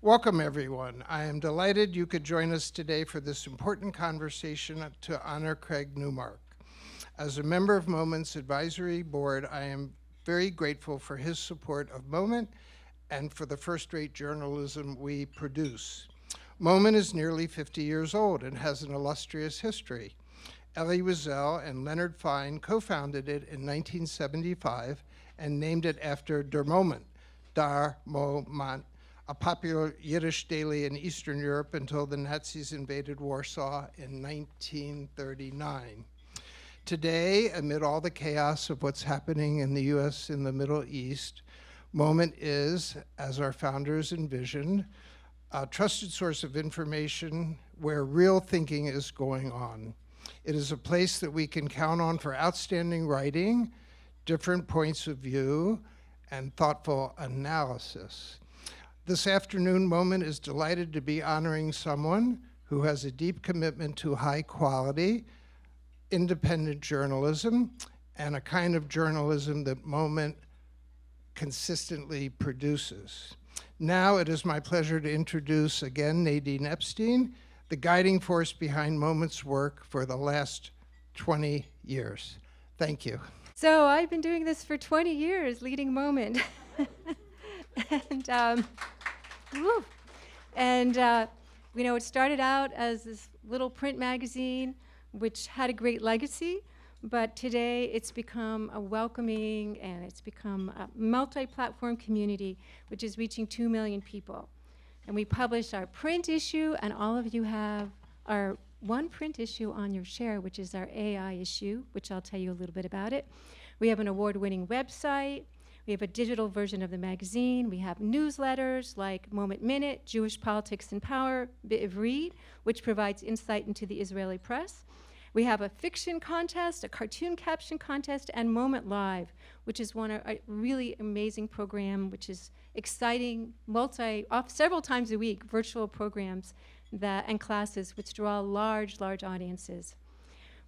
Welcome, everyone. I am delighted you could join us today for this important conversation to honor Craig Newmark. As a member of Moment's advisory board, I am very grateful for his support of Moment and for the first-rate journalism we produce. Moment is nearly 50 years old and has an illustrious history. Elie Wiesel and Leonard Fine co-founded it in 1975 and named it after Der Moment, Der Moment, a popular Yiddish daily in Eastern Europe until the Nazis invaded Warsaw in 1939. Today, amid all the chaos of what's happening in the US and the Middle East, Moment is, as our founders envisioned, a trusted source of information where real thinking is going on. It is a place that we can count on for outstanding writing, different points of view, and thoughtful analysis. This afternoon, Moment is delighted to be honoring someone who has a deep commitment to high quality, independent journalism, and a kind of journalism that Moment consistently produces. Now it is my pleasure to introduce again Nadine Epstein, the guiding force behind Moment's work for the last 20 years. Thank you. So I've been doing this for 20 years, leading Moment. It started out as this little print magazine, which had a great legacy, but today it's become a welcoming and it's become a multi-platform community, which is reaching 2 million people. And we publish our print issue, and all of you have our one print issue on your share, which is our AI issue, which I'll tell you a little bit about it. We have an award-winning website. We have a digital version of the magazine. We have newsletters like Moment Minute, Jewish Politics and Power, Be'ivrit, which provides insight into the Israeli press. We have a fiction contest, a cartoon caption contest, and Moment Live, which is a really amazing program, which is exciting, several times a week, virtual programs and classes which draw large audiences.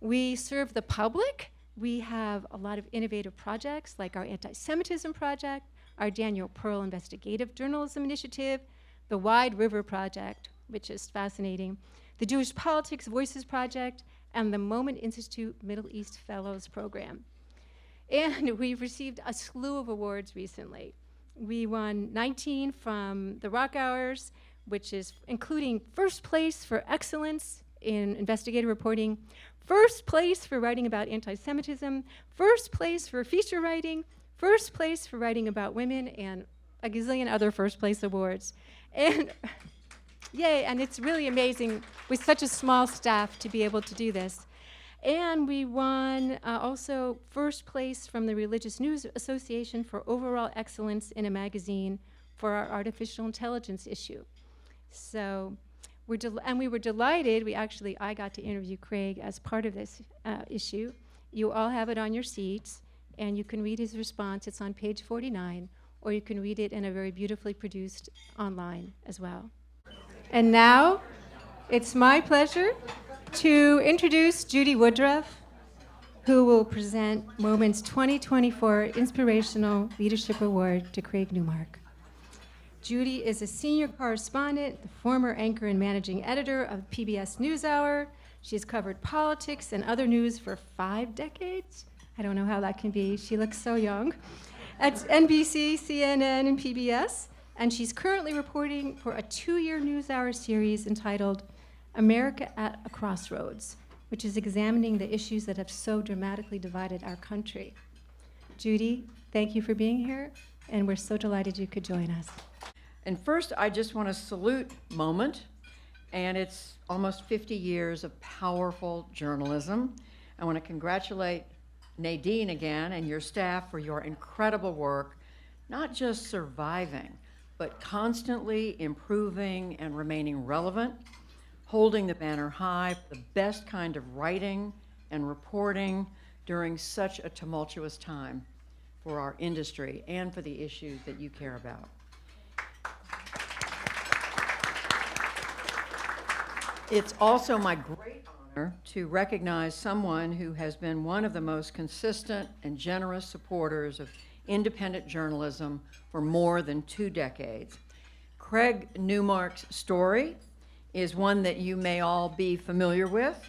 We serve the public. We have a lot of innovative projects like our Anti-Semitism Project, our Daniel Pearl Investigative Journalism Initiative, the Wide River Project, which is fascinating, the Jewish Politics Voices Project, and the Moment Institute Middle East Fellows Program. And we've received a slew of awards recently. We won 19 from the Rock Hours, which is including first place for excellence in investigative reporting, first place for writing about anti-Semitism, first place for feature writing, first place for writing about women, and a gazillion other first place awards. And yay, and it's really amazing with such a small staff to be able to do this. And we won also first place from the Religious News Association for overall excellence in a magazine for our artificial intelligence issue. So we were delighted. I got to interview Craig as part of this issue. You all have it on your seats, and you can read his response. It's on page 49, or you can read it in a very beautifully produced online as well. And now, it's my pleasure to introduce Judy Woodruff, who will present Moment's 2024 Inspirational Leadership Award to Craig Newmark. Judy is a senior correspondent, the former anchor and managing editor of PBS NewsHour. She's covered politics and other news for 5 decades. I don't know how that can be. She looks so young. At NBC, CNN, and PBS. And she's currently reporting for a 2-year NewsHour series entitled America at a Crossroads, which is examining the issues that have so dramatically divided our country. Judy, thank you for being here, and we're so delighted you could join us. And first, I just want to salute Moment and its almost 50 years of powerful journalism. I want to congratulate Nadine again and your staff for your incredible work, not just surviving, but constantly improving and remaining relevant, holding the banner high, the best kind of writing and reporting during such a tumultuous time for our industry and for the issues that you care about. It's also my great honor to recognize someone who has been one of the most consistent and generous supporters of independent journalism for more than 2 decades. Craig Newmark's story is one that you may all be familiar with.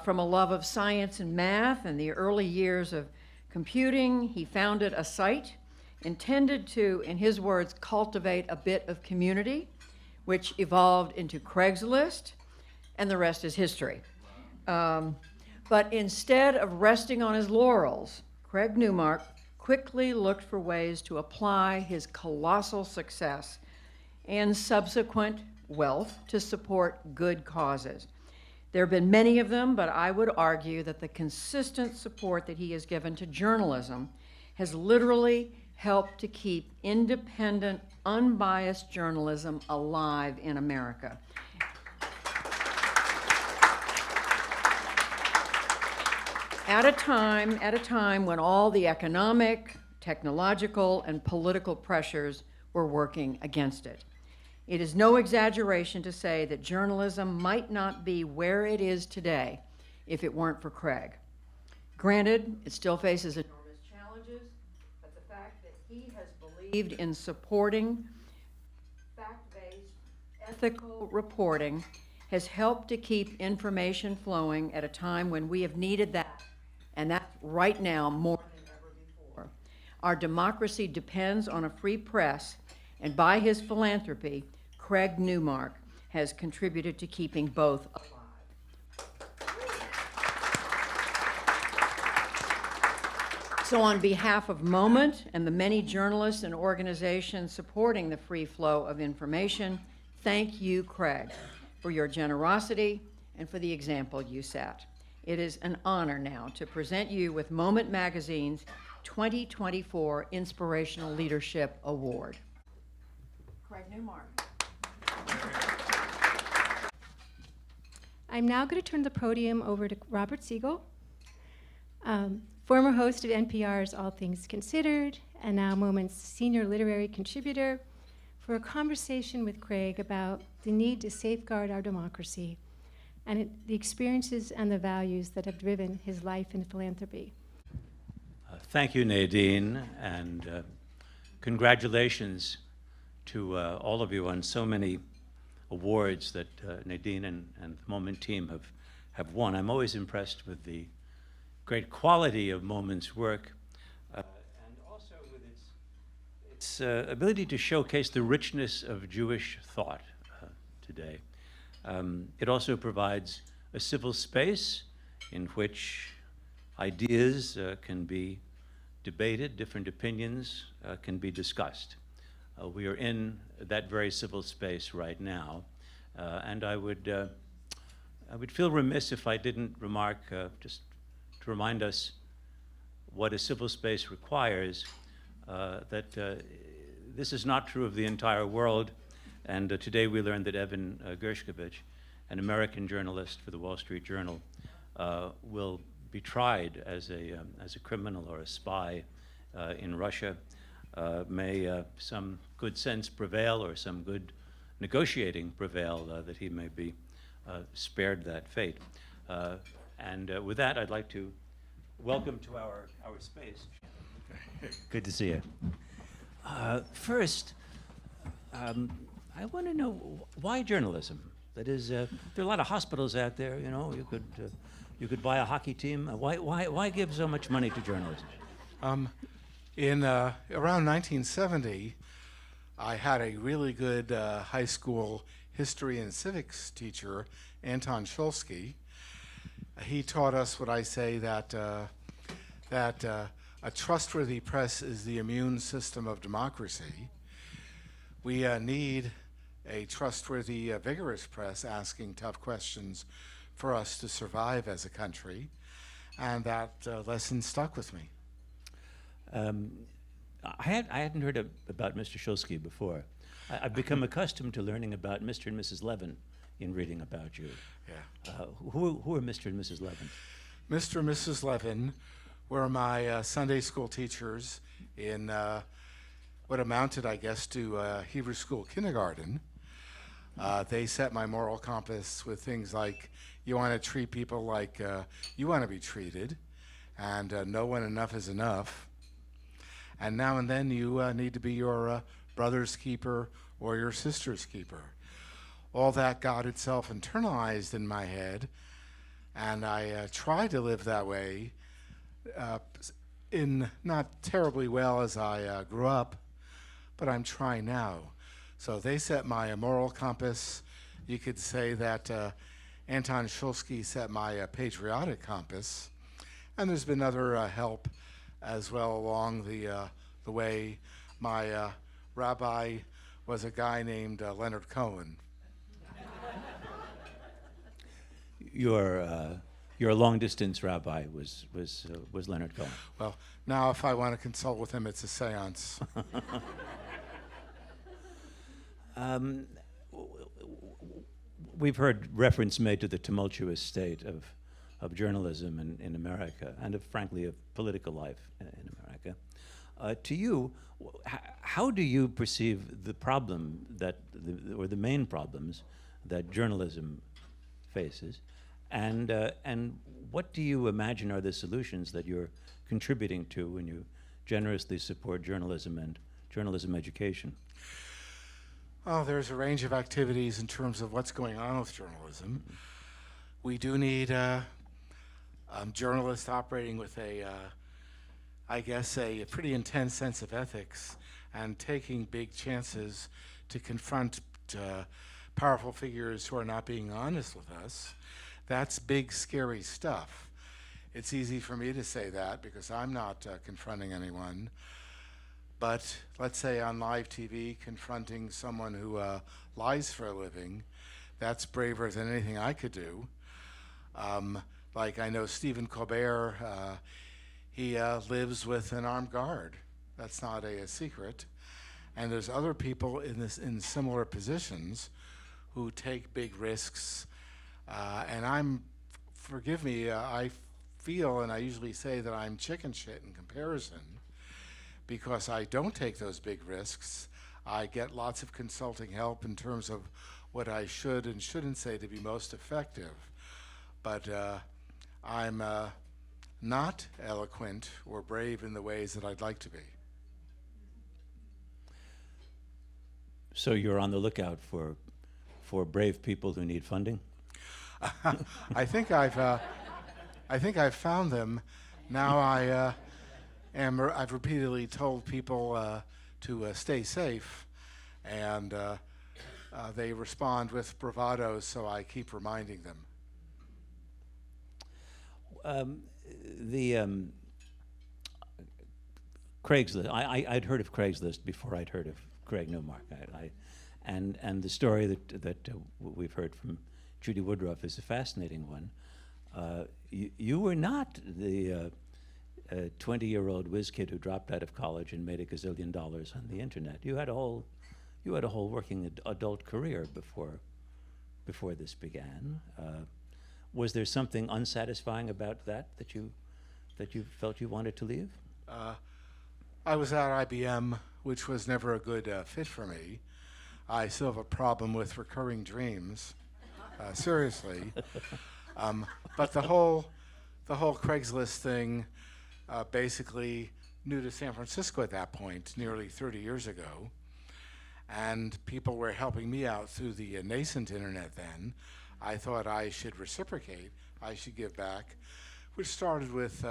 From a love of science and math and the early years of computing, he founded a site intended to, in his words, cultivate a bit of community, which evolved into Craigslist, and the rest is history. But instead of resting on his laurels, Craig Newmark quickly looked for ways to apply his colossal success and subsequent wealth to support good causes. There have been many of them, but I would argue that the consistent support that he has given to journalism has literally helped to keep independent, unbiased journalism alive in America. At a time when all the economic, technological, and political pressures were working against it. It is no exaggeration to say that journalism might not be where it is today if it weren't for Craig. Granted, it still faces enormous challenges, but the fact that he has believed in supporting fact-based, ethical reporting has helped to keep information flowing at a time when we have needed that, and that's right now more than ever before. Our democracy depends on a free press, and by his philanthropy, Craig Newmark has contributed to keeping both alive. So on behalf of Moment and the many journalists and organizations supporting the free flow of information, thank you, Craig, for your generosity and for the example you set. It is an honor now to present you with Moment Magazine's 2024 Inspirational Leadership Award. Craig Newmark. I'm now going to turn the podium over to Robert Siegel, former host of NPR's All Things Considered, and now Moment's senior literary contributor, for a conversation with Craig about the need to safeguard our democracy and the experiences and the values that have driven his life in philanthropy. Thank you, Nadine, and congratulations to all of you on so many awards that Nadine and the Moment team have won. I'm always impressed with the great quality of Moment's work and also with its ability to showcase the richness of Jewish thought today. It also provides a civil space in which ideas can be debated, different opinions can be discussed. We are in that very civil space right now, and I would feel remiss if I didn't remark, just to remind us what a civil space requires, that this is not true of the entire world, and today we learned that Evan Gershkovich, an American journalist for the Wall Street Journal, will be tried as a criminal or a spy in Russia. May some good sense prevail or some good negotiating prevail that he may be spared that fate. And with that, I'd like to welcome to our space. Good to see you. First, I want to know why journalism? That is, there are a lot of hospitals out there. You know, you could buy a hockey team. Why give so much money to journalism? In around 1970, I had a really good high school history and civics teacher, Anton Shulsky. He taught us what I say that a trustworthy press is the immune system of democracy. We need a trustworthy, vigorous press asking tough questions for us to survive as a country, and that lesson stuck with me. I hadn't heard about Mr. Shulsky before. I've become accustomed to learning about Mr. and Mrs. Levin in reading about you. Yeah. Who are Mr. and Mrs. Levin? Mr. and Mrs. Levin were my Sunday school teachers in what amounted, I guess, to Hebrew school kindergarten. They set my moral compass with things like, you want to treat people like you want to be treated, and know when enough is enough. And now and then you need to be your brother's keeper or your sister's keeper. All that got itself internalized in my head, and I tried to live that way in not terribly well as I grew up, but I'm trying now. So they set my moral compass. You could say that Anton Shulsky set my patriotic compass, and there's been other help as well along the way. My rabbi was a guy named Leonard Cohen. Your long-distance rabbi was Leonard Cohen. Well, now if I want to consult with him, it's a seance. We've heard reference made to the tumultuous state of journalism in America, and frankly of political life in America. To you, how do you perceive the problem or the main problems that journalism faces, and what do you imagine are the solutions that you're contributing to when you generously support journalism and journalism education? Well, there's a range of activities in terms of what's going on with journalism. We do need journalists operating with I guess, a pretty intense sense of ethics and taking big chances to confront powerful figures who are not being honest with us. That's big, scary stuff. It's easy for me to say that because I'm not confronting anyone. But let's say on live TV, confronting someone who lies for a living, that's braver than anything I could do. Like I know Stephen Colbert, he lives with an armed guard. That's not a secret. And there's other people in similar positions who take big risks. And forgive me, I feel, and I usually say that I'm chicken shit in comparison, because I don't take those big risks. I get lots of consulting help in terms of what I should and shouldn't say to be most effective. But I'm not eloquent or brave in the ways that I'd like to be. So you're on the lookout for brave people who need funding? I think I've found them. Now I've repeatedly told people to stay safe, and they respond with bravado, so I keep reminding them. The Craigslist. I'd heard of Craigslist before I'd heard of Craig Newmark. And the story that we've heard from Judy Woodruff is a fascinating one. You were not the 20-year-old whiz kid who dropped out of college and made $1 gazillion on the internet. You had a whole working adult career before this began. Was there something unsatisfying about that you felt you wanted to leave? I was at IBM, which was never a good fit for me. I still have a problem with recurring dreams, seriously. But the whole Craigslist thing, basically new to San Francisco at that point, nearly 30 years ago, and people were helping me out through the nascent internet then. I thought I should reciprocate, I should give back, which started with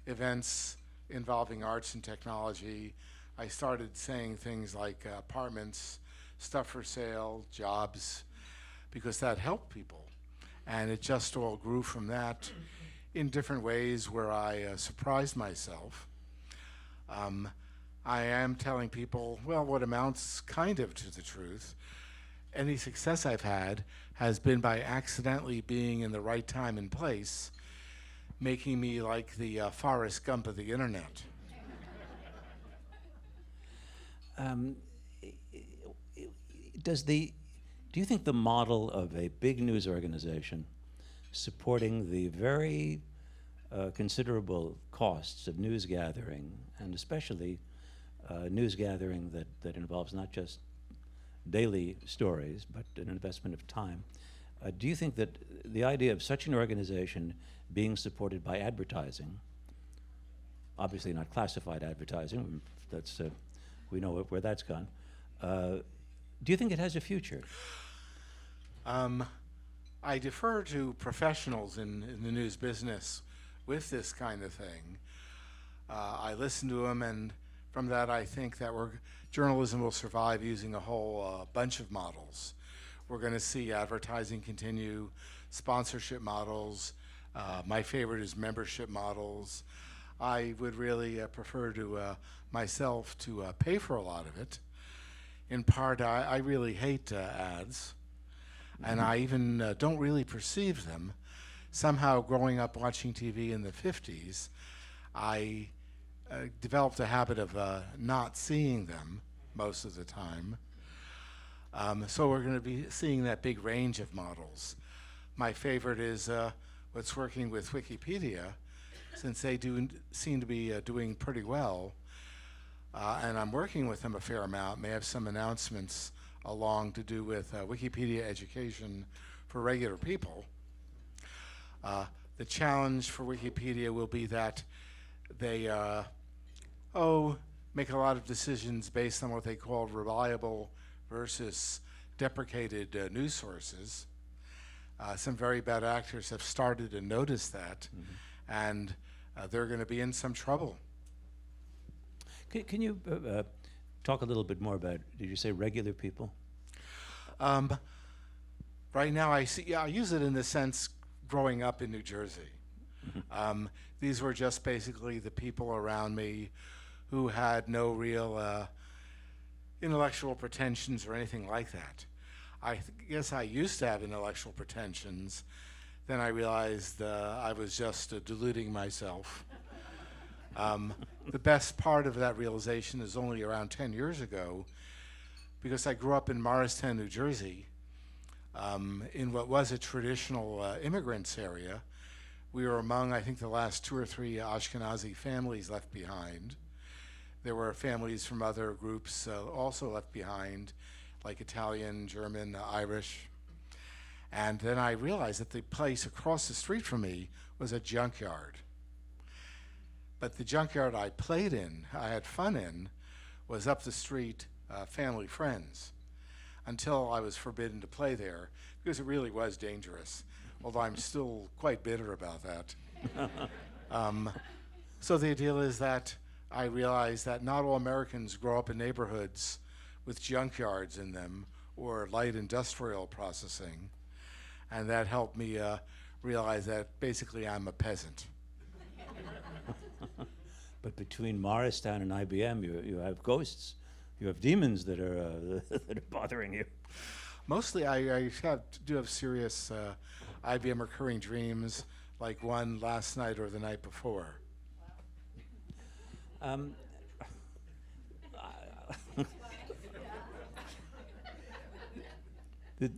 events involving arts and technology. I started saying things like apartments, stuff for sale, jobs, because that helped people. And it just all grew from that in different ways where I surprised myself. I am telling people, well, what amounts kind of to the truth. Any success I've had has been by accidentally being in the right time and place, making me like the Forrest Gump of the internet. Do you think the model of a big news organization supporting the very considerable costs of news gathering, and especially news gathering that involves not just daily stories, but an investment of time, do you think that the idea of such an organization being supported by advertising, obviously not classified advertising, that's we know where that's gone, Do you think it has a future? I defer to professionals in the news business with this kind of thing. I listen to them, and from that I think that journalism will survive using a whole bunch of models. We're going to see advertising continue, sponsorship models. My favorite is membership models. I would really prefer to myself to pay for a lot of it. In part, I really hate ads, and I even don't really perceive them. Somehow, growing up watching TV in the 50s, I developed a habit of not seeing them most of the time. So we're going to be seeing that big range of models. My favorite is what's working with Wikipedia, since they do seem to be doing pretty well. And I'm working with them a fair amount. May have some announcements along to do with Wikipedia education for regular people. The challenge for Wikipedia will be that they make a lot of decisions based on what they call reliable versus deprecated news sources. Some very bad actors have started to notice that, and they're going to be in some trouble. Can you talk a little bit more about, did you say regular people? Right now, I use it in the sense growing up in New Jersey. These were just basically the people around me who had no real intellectual pretensions or anything like that. I guess I used to have intellectual pretensions. Then I realized I was just deluding myself. The best part of that realization is only around 10 years ago, because I grew up in Morristown, New Jersey, in what was a traditional immigrants area. We were among, I think, the last 2 or 3 Ashkenazi families left behind. There were families from other groups also left behind, like Italian, German, Irish. And then I realized that the place across the street from me was a junkyard. But the junkyard I played in, I had fun in, was up the street, family friends, until I was forbidden to play there, because it really was dangerous, although I'm still quite bitter about that. So the deal is that I realized that not all Americans grow up in neighborhoods with junkyards in them or light industrial processing, and that helped me realize that basically I'm a peasant. But between Morristown and IBM, you have ghosts, you have demons that are that are bothering you. Mostly, I do have serious IBM recurring dreams, like one last night or the night before.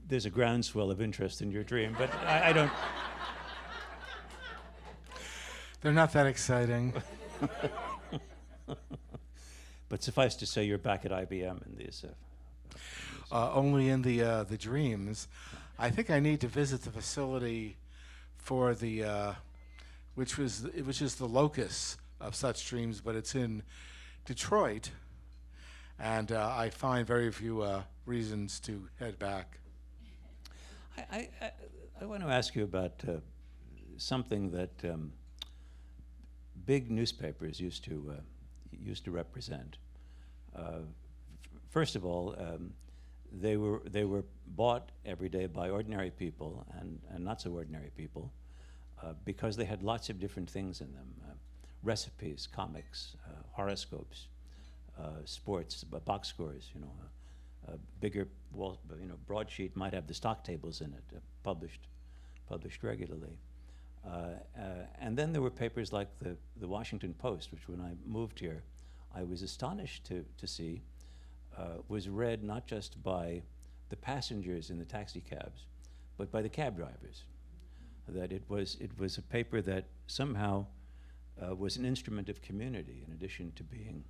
There's a groundswell of interest in your dream, but I don't. They're not that exciting. But suffice to say, you're back at IBM in these. Only in the dreams. I think I need to visit the facility for the, which is the locus of such dreams, but it's in Detroit, and I find very few reasons to head back. I want to ask you about something that big newspapers used to represent. First of all, they were bought every day by ordinary people and not so ordinary people because they had lots of different things in them: recipes, comics, horoscopes, sports, box scores. A bigger broadsheet might have the stock tables in it, published regularly. And then there were papers like the Washington Post, which when I moved here, I was astonished to see was read not just by the passengers in the taxi cabs, but by the cab drivers. That it was a paper that somehow was an instrument of community in addition to being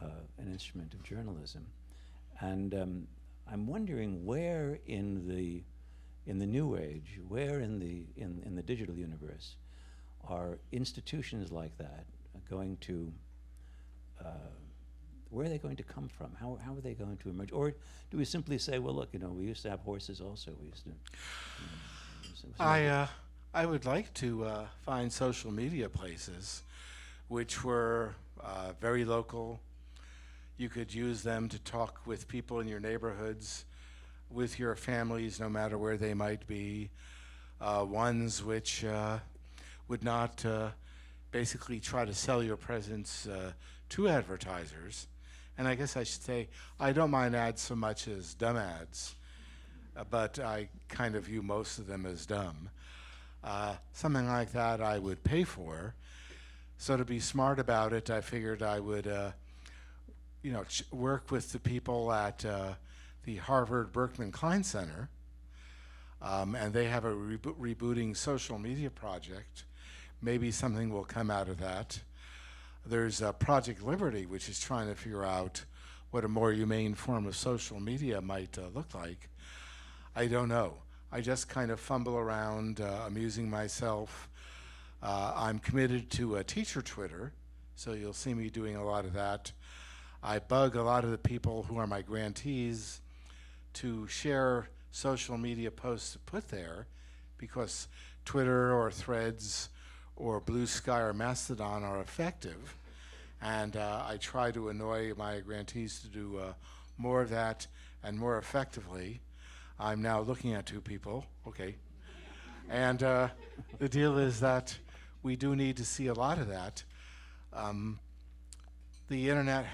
an instrument of journalism. And I'm wondering where in the new age, where in the digital universe, are institutions like that going to where are they going to come from? How are they going to emerge? Or do we simply say, well, look, we used to have horses also. We used to. I would like to find social media places which were very local. You could use them to talk with people in your neighborhoods, with your families, no matter where they might be. Ones which would not basically try to sell your presence to advertisers. And I guess I should say, I don't mind ads so much as dumb ads, but I kind of view most of them as dumb. Something like that I would pay for. So to be smart about it, I figured I would work with the people at the Harvard Berkman Klein Center, and they have a rebooting social media project. Maybe something will come out of that. There's Project Liberty, which is trying to figure out what a more humane form of social media might look like. I don't know. I just kind of fumble around, amusing myself. I'm committed to teacher Twitter, so you'll see me doing a lot of that. I bug a lot of the people who are my grantees to share social media posts to put there, because Twitter or Threads or Blue Sky or Mastodon are effective. And I try to annoy my grantees to do more of that and more effectively. I'm now looking at two people, okay. And the deal is that we do need to see a lot of that. The internet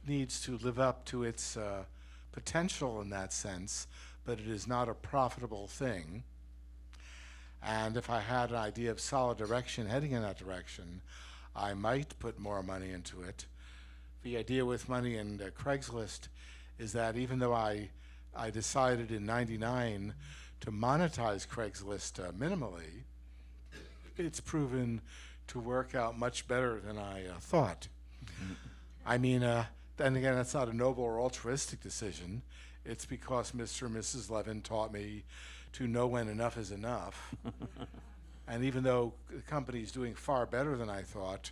needs to live up to its potential in that sense, but it is not a profitable thing. And if I had an idea of solid direction heading in that direction, I might put more money into it. The idea with money in Craigslist is that even though I decided in '99 to monetize Craigslist minimally, it's proven to work out much better than I thought. I mean, then again, that's not a noble or altruistic decision. It's because Mr. and Mrs. Levin taught me to know when enough is enough. And even though the company is doing far better than I thought,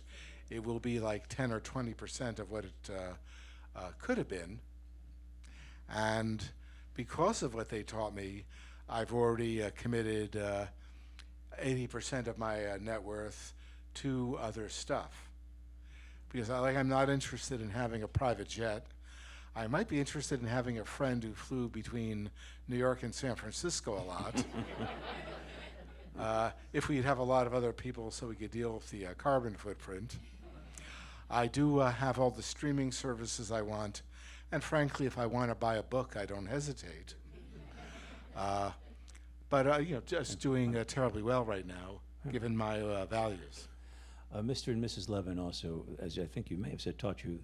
it will be like 10 or 20% of what it could have been. And because of what they taught me, I've already committed 80% of my net worth to other stuff. Because I'm not interested in having a private jet. I might be interested in having a friend who flew between New York and San Francisco a lot. If we'd have a lot of other people so we could deal with the carbon footprint. I do have all the streaming services I want, and frankly, if I want to buy a book, I don't hesitate. But just doing terribly well right now, given my values. Mr. and Mrs. Levin also, as I think you may have said, taught you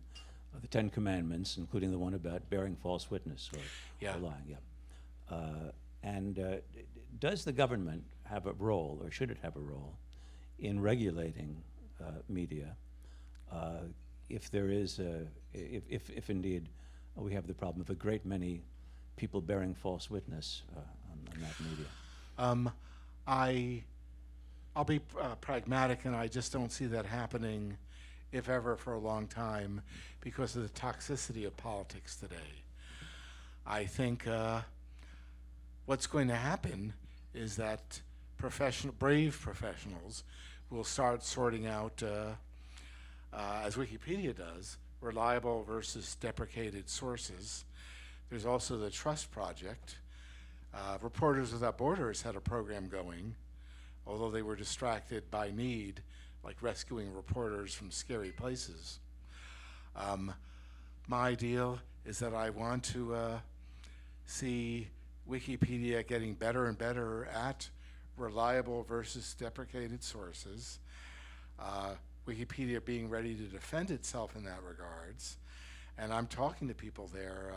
the 10 Commandments, including the one about bearing false witness or lying. Yeah. Does the government have a role, or should it have a role, in regulating media if there is, if indeed we have the problem of a great many people bearing false witness on that media? I'll be pragmatic, and I just don't see that happening, if ever, for a long time, because of the toxicity of politics today. I think what's going to happen is that brave professionals will start sorting out, as Wikipedia does, reliable versus deprecated sources. There's also the Trust Project. Reporters Without Borders had a program going, although they were distracted by need, like rescuing reporters from scary places. My deal is that I want to see Wikipedia getting better and better at reliable versus deprecated sources, Wikipedia being ready to defend itself in that regards, and I'm talking to people there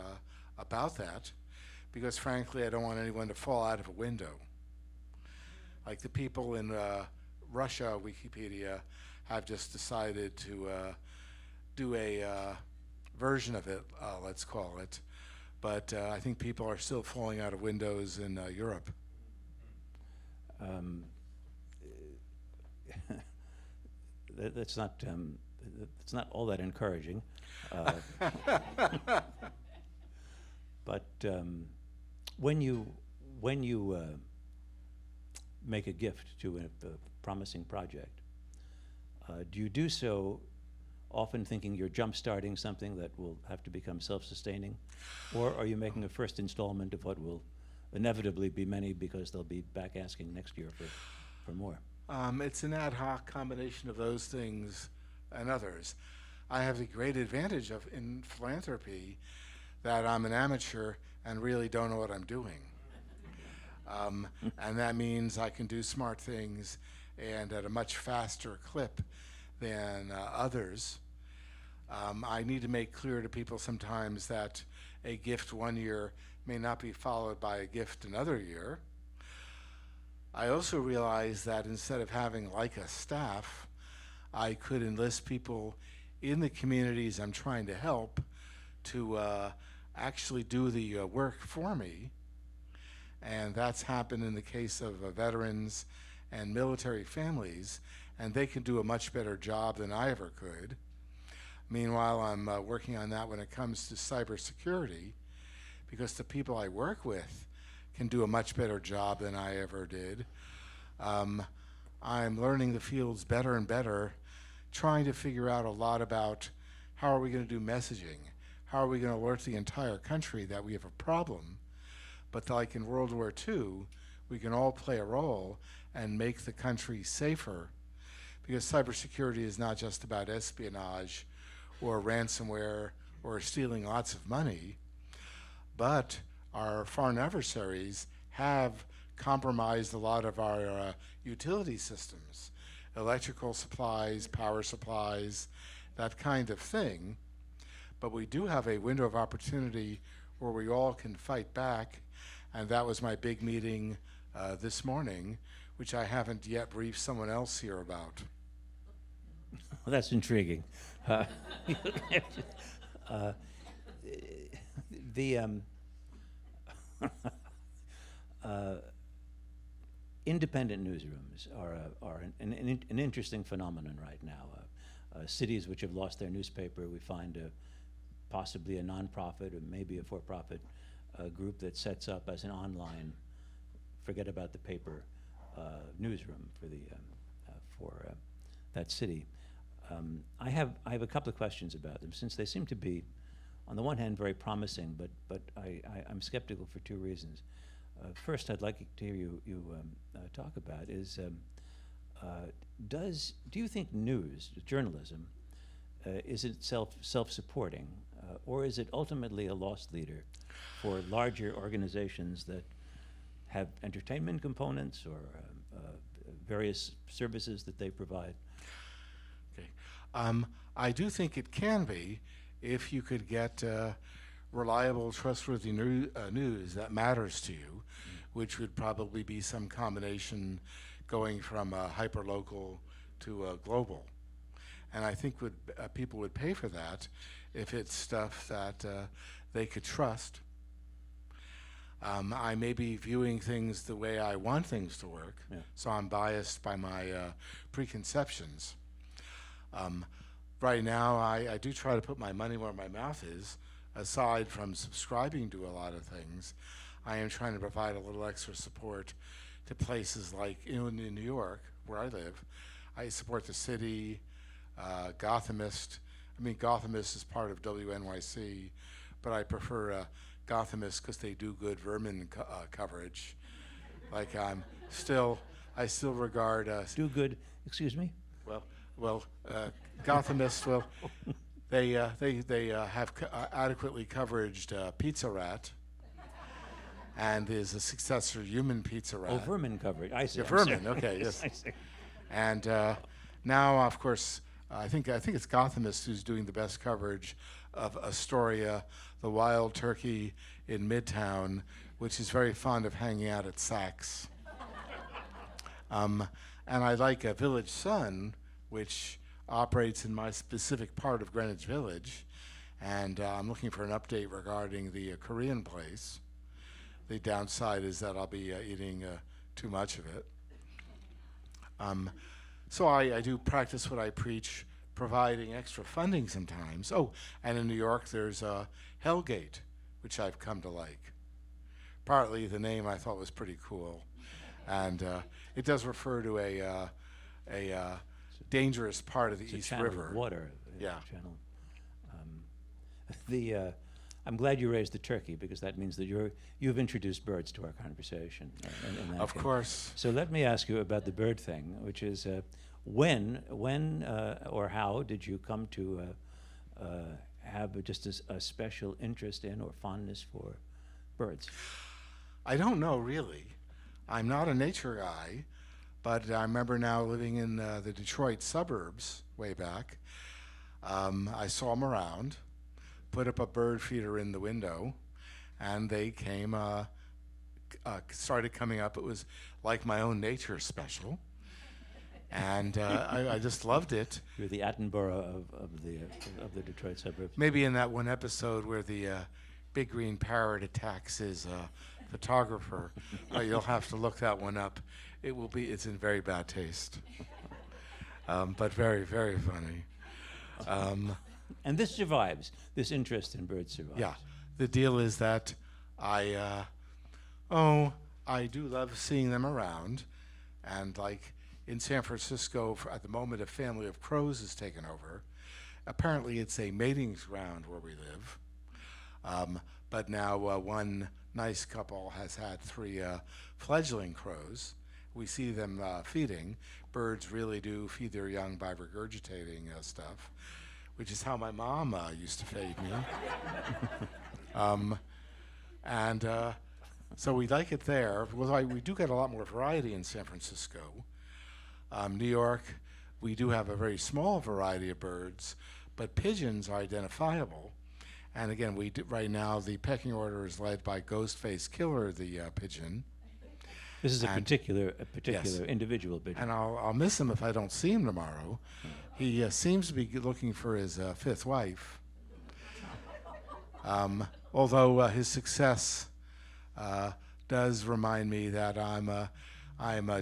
about that, because frankly I don't want anyone to fall out of a window. Like the people in Russia, Wikipedia have just decided to do a version of it, let's call it. But I think people are still falling out of windows in Europe. That's not all that encouraging. But when you make a gift to a promising project, do you do so often thinking you're jump-starting something that will have to become self-sustaining? Or are you making a first installment of what will inevitably be many because they'll be back asking next year for more? It's an ad hoc combination of those things and others. I have the great advantage of in philanthropy that I'm an amateur and really don't know what I'm doing. And that means I can do smart things and at a much faster clip than others. I need to make clear to people sometimes that a gift one year may not be followed by a gift another year. I also realize that instead of having like a staff, I could enlist people in the communities I'm trying to help to actually do the work for me. And that's happened in the case of veterans and military families, and they can do a much better job than I ever could. Meanwhile, I'm working on that when it comes to cybersecurity, because the people I work with can do a much better job than I ever did. I'm learning the fields better and better, trying to figure out a lot about how are we going to do messaging, how are we going to alert the entire country that we have a problem. But like in World War II, we can all play a role and make the country safer, because cybersecurity is not just about espionage or ransomware or stealing lots of money, but our foreign adversaries have compromised a lot of our utility systems, electrical supplies, power supplies, that kind of thing. But we do have a window of opportunity where we all can fight back, and that was my big meeting this morning, which I haven't yet briefed someone else here about. Well, that's intriguing. Independent newsrooms are an interesting phenomenon right now. Cities which have lost their newspaper, we find possibly a nonprofit or maybe a for-profit group that sets up as an online, forget about the paper, newsroom for that city. I have a couple of questions about them, since they seem to be, on the one hand, very promising, but I'm skeptical for two reasons. First, I'd like to hear you talk about is, do you think news, journalism, is itself self-supporting, or is it ultimately a lost leader for larger organizations that have entertainment components or various services that they provide? Okay. I do think it can be, if you could get reliable, trustworthy news that matters to you, which would probably be some combination going from hyper-local to global. And I think people would pay for that if it's stuff that they could trust. I may be viewing things the way I want things to work, Yeah. so I'm biased by my preconceptions. Right now, I do try to put my money where my mouth is. Aside from subscribing to a lot of things, I am trying to provide a little extra support to places like in New York, where I live. I support the city, Gothamist. I mean, Gothamist is part of WNYC, but I prefer Gothamist because they do good vermin coverage. Like I still regard Do good, excuse me? well, Gothamist. Well, they have adequately coveraged Pizza Rat, and is a successor Human Pizza Rat. Oh, vermin coverage, I see. Yeah, I'm vermin. sorry. Okay, yes. I see. And now, of course, I think it's Gothamist who's doing the best coverage of Astoria, the wild turkey in Midtown, which is very fond of hanging out at Saks. And I like Village Sun, which operates in my specific part of Greenwich Village, and I'm looking for an update regarding the Korean place. The downside is that I'll be eating too much of it. So I do practice what I preach providing extra funding sometimes. Oh, and in New York there's Hellgate, which I've come to like. Partly the name I thought was pretty cool, and it does refer to a dangerous part of the It's a East channel River. of water. Yeah. Channel. I'm glad you raised the turkey, because that means that you've introduced birds to our conversation. In that Of case. course. So let me ask you about the bird thing, which is when or how did you come to have just a special interest in or fondness for birds? I don't know, really. I'm not a nature guy, but I remember now living in the Detroit suburbs way back. I saw them around, put up a bird feeder in the window, and they came, started coming up. It was like my own nature special. And I just loved it. You're the Attenborough of the Detroit suburbs. Maybe in that one episode where the big green parrot attacks his photographer. You'll have to look that one up. It's in very bad taste. But very, very funny. And this survives. This interest in birds survives. Yeah. The deal is that I do love seeing them around. And like in San Francisco, at the moment, a family of crows is taken over. Apparently, it's a mating ground where we live. But now one nice couple has had 3 fledgling crows. We see them feeding. Birds really do feed their young by regurgitating stuff, which is how my mom used to feed me. So we like it there. Well, we do get a lot more variety in San Francisco. New York, we do have a very small variety of birds, but pigeons are identifiable. And again, right now the pecking order is led by Ghostface Killer, the pigeon. This is a And- particular Yes. individual pigeon. And I'll miss him if I don't see him tomorrow. He seems to be looking for his 5th wife. Although his success does remind me that I'm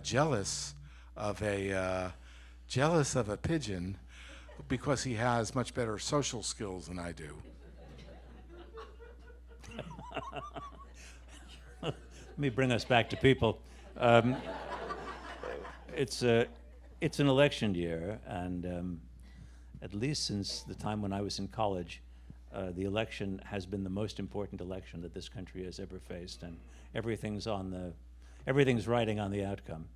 jealous of a pigeon, because he has much better social skills than I do. Let me bring us back to people. It's an election year, and at least since the time when I was in college, the election has been the most important election that this country has ever faced, and everything's riding on the outcome.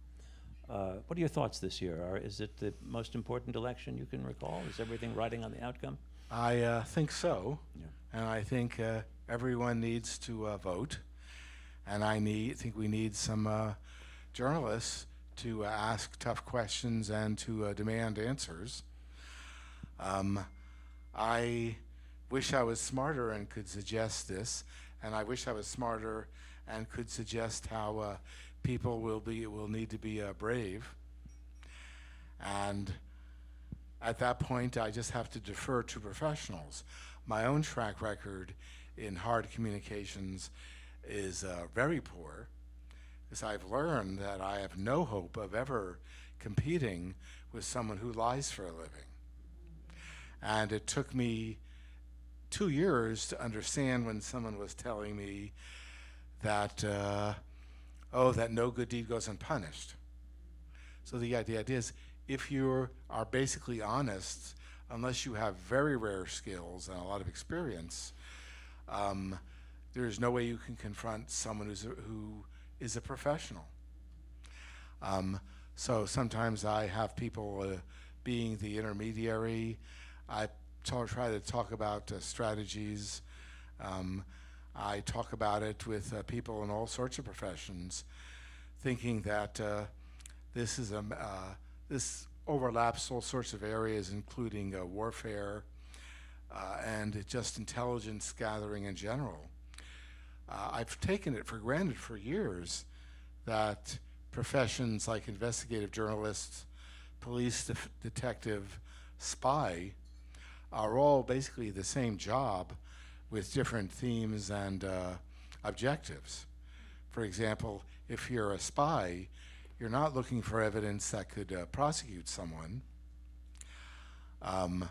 What are your thoughts this year? Is it the most important election you can recall? Is everything riding on the outcome? I think so, Yeah. and I think everyone needs to vote, and I think we need some journalists to ask tough questions and to demand answers. I wish I was smarter and could suggest this, and I wish I was smarter and could suggest how people will need to be brave. And at that point, I just have to defer to professionals. My own track record in hard communications is very poor, because I've learned that I have no hope of ever competing with someone who lies for a living. And it took me 2 years to understand when someone was telling me that, that no good deed goes unpunished. So the idea is, if you are basically honest, unless you have very rare skills and a lot of experience, there's no way you can confront someone who is a professional. So sometimes I have people being the intermediary. I try to talk about strategies. I talk about it with people in all sorts of professions, thinking that this overlaps all sorts of areas, including warfare and just intelligence gathering in general. I've taken it for granted for years that professions like investigative journalists, police detective, spy are all basically the same job with different themes and objectives. For example, if you're a spy, you're not looking for evidence that could prosecute someone. On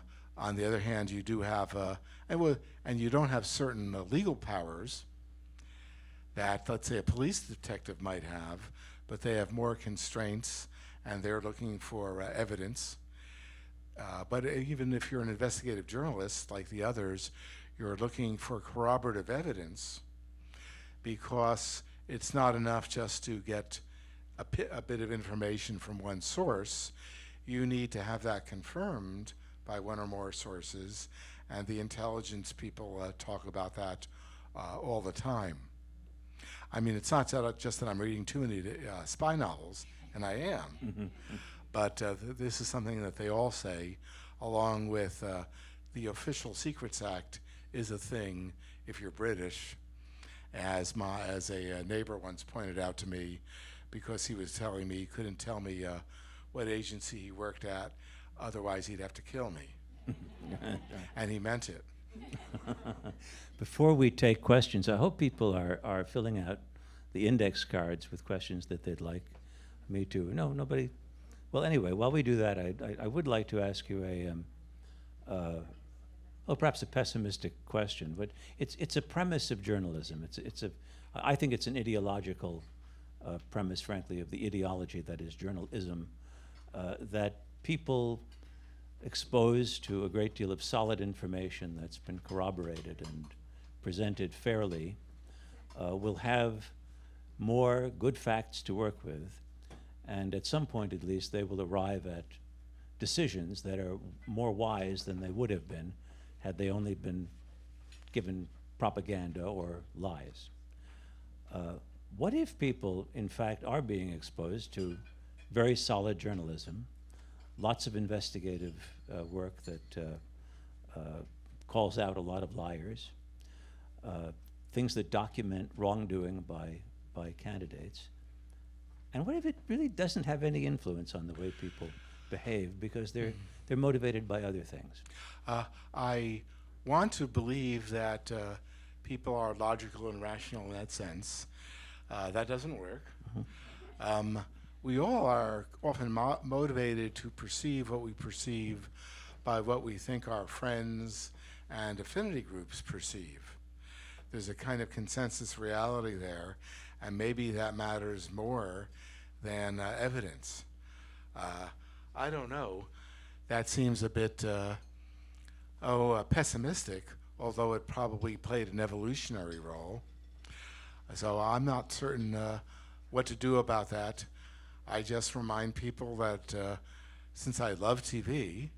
the other hand, you do have, and you don't have certain legal powers that, let's say, a police detective might have, but they have more constraints and they're looking for evidence. But even if you're an investigative journalist like the others, you're looking for corroborative evidence, because it's not enough just to get a bit of information from one source. You need to have that confirmed by one or more sources, and the intelligence people talk about that all the time. I mean, it's not just that I'm reading too many spy novels, and I am, but this is something that they all say, along with the Official Secrets Act is a thing if you're British, as a neighbor once pointed out to me, because he was telling me he couldn't tell me what agency he worked at, otherwise he'd have to kill me. And he meant it. Before we take questions, I hope people are filling out the index cards with questions that they'd like me to. No, nobody. Well, anyway, while we do that, I would like to ask you perhaps a pessimistic question, but it's a premise of journalism. I think it's an ideological premise, frankly, of the ideology that is journalism, that people exposed to a great deal of solid information that's been corroborated and presented fairly will have more good facts to work with, and at some point at least they will arrive at decisions that are more wise than they would have been had they only been given propaganda or lies. What if people, in fact, are being exposed to very solid journalism, lots of investigative work that calls out a lot of liars, things that document wrongdoing by candidates, and what if it really doesn't have any influence on the way people behave because they're motivated by other things? I want to believe that people are logical and rational in that sense. That doesn't work. We all are often motivated to perceive what we perceive by what we think our friends and affinity groups perceive. There's a kind of consensus reality there, and maybe that matters more than evidence. I don't know. That seems a bit pessimistic, although it probably played an evolutionary role. So I'm not certain what to do about that. I just remind people that since I love TV,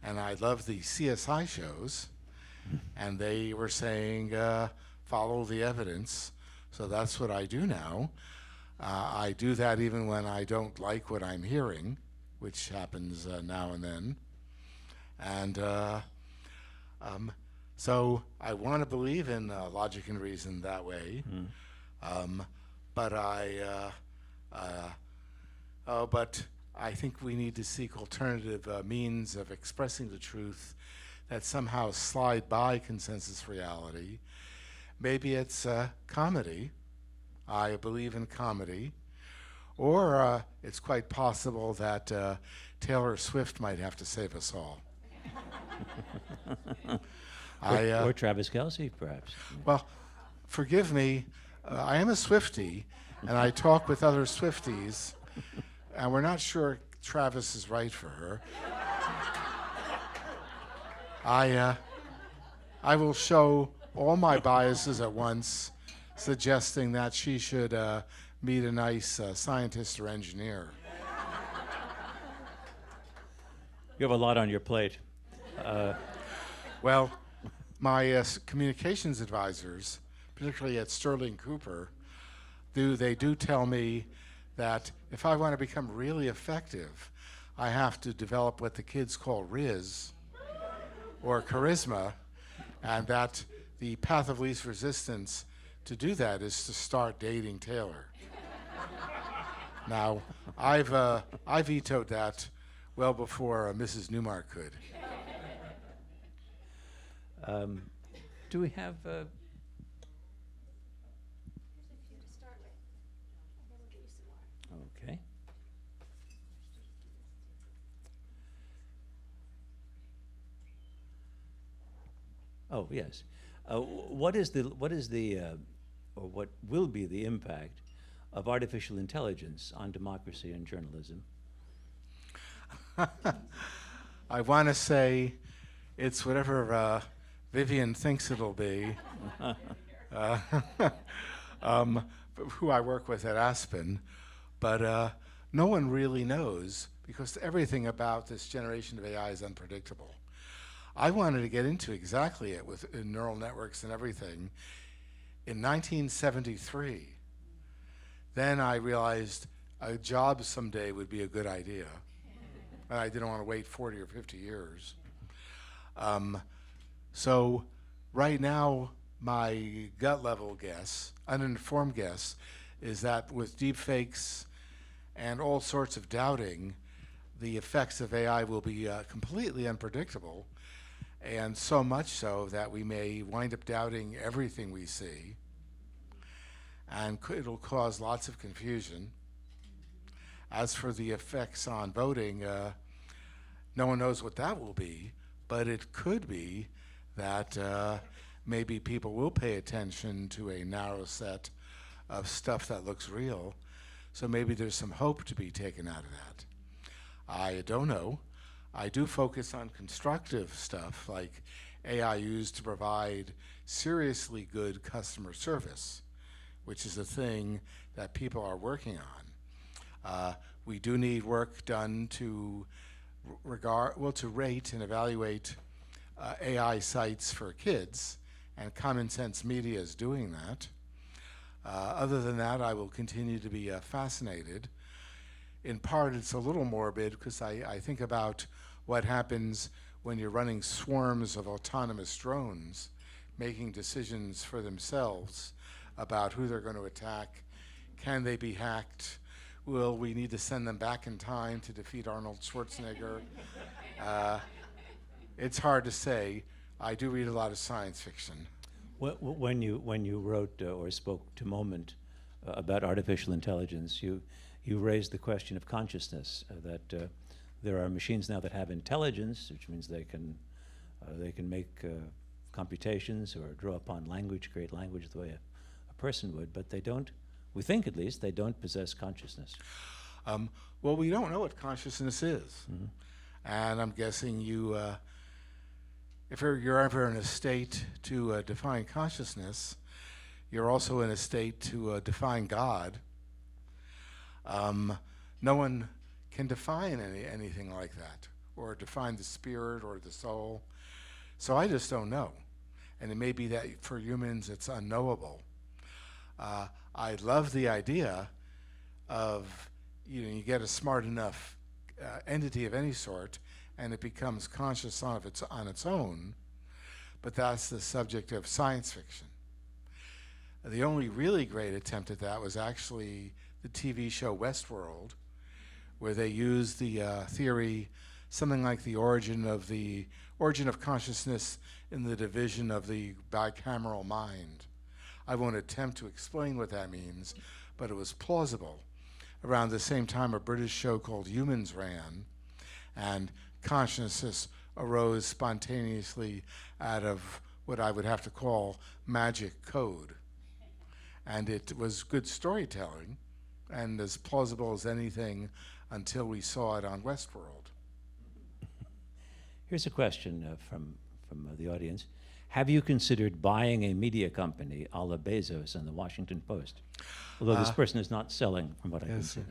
and I love the CSI shows, and they were saying follow the evidence, so that's what I do now. I do that even when I don't like what I'm hearing, which happens now and then. And so I want to believe in logic and reason that way. But I think we need to seek alternative means of expressing the truth that somehow slide by consensus reality. Maybe it's comedy. I believe in comedy. Or it's quite possible that Taylor Swift might have to save us all. Or Travis Kelce, perhaps. Well, forgive me, I am a Swiftie, and I talk with other Swifties, and we're not sure Travis is right for her. I will show all my biases at once, suggesting that she should meet a nice scientist or engineer. You have a lot on your plate. Well, my communications advisors, particularly at Sterling Cooper, they do tell me that if I want to become really effective, I have to develop what the kids call Riz, or charisma, and that the path of least resistance to do that is to start dating Taylor. Now, I vetoed that well before Mrs. Newmark could. Do we have... Okay. Oh, yes. What is the, or what will be the impact of artificial intelligence on democracy and journalism? I want to say it's whatever Vivian thinks it'll be, who I work with at Aspen, but no one really knows because everything about this generation of AI is unpredictable. I wanted to get into exactly it with neural networks and everything in 1973. Then I realized a job someday would be a good idea. And I didn't want to wait 40 or 50 years. So right now, my gut level guess, uninformed guess, is that with deepfakes and all sorts of doubting, the effects of AI will be completely unpredictable, and so much so that we may wind up doubting everything we see, and it'll cause lots of confusion. As for the effects on voting, no one knows what that will be, but it could be that maybe people will pay attention to a narrow set of stuff that looks real. So maybe there's some hope to be taken out of that. I don't know. I do focus on constructive stuff like AI used to provide seriously good customer service, which is a thing that people are working on. We do need work done to to rate and evaluate AI sites for kids, and Common Sense Media is doing that. Other than that, I will continue to be fascinated. In part, it's a little morbid because I think about what happens when you're running swarms of autonomous drones, making decisions for themselves about who they're going to attack. Can they be hacked? Will we need to send them back in time to defeat Arnold Schwarzenegger? It's hard to say. I do read a lot of science fiction. When you wrote or spoke to Moment about artificial intelligence, you raised the question of consciousness, that there are machines now that have intelligence, which means they can make computations or draw upon language, create language the way a person would, but they don't, we think at least, they don't possess consciousness. Well, we don't know what consciousness is. Mm-hmm. And I'm guessing if you're ever in a state to define consciousness, you're also in a state to define God. No one can define anything like that, or define the spirit or the soul. So I just don't know. And it may be that for humans it's unknowable. I love the idea of, you get a smart enough entity of any sort, and it becomes conscious on its own, but that's the subject of science fiction. The only really great attempt at that was actually the TV show Westworld, where they used the theory, something like the origin of consciousness in the division of the bicameral mind. I won't attempt to explain what that means, but it was plausible. Around the same time, a British show called Humans ran, and consciousness arose spontaneously out of what I would have to call magic code. And it was good storytelling, and as plausible as anything until we saw it on Westworld. Here's a question from the audience. Have you considered buying a media company a la Bezos and the Washington Post? Although this person is not selling, from what I can see.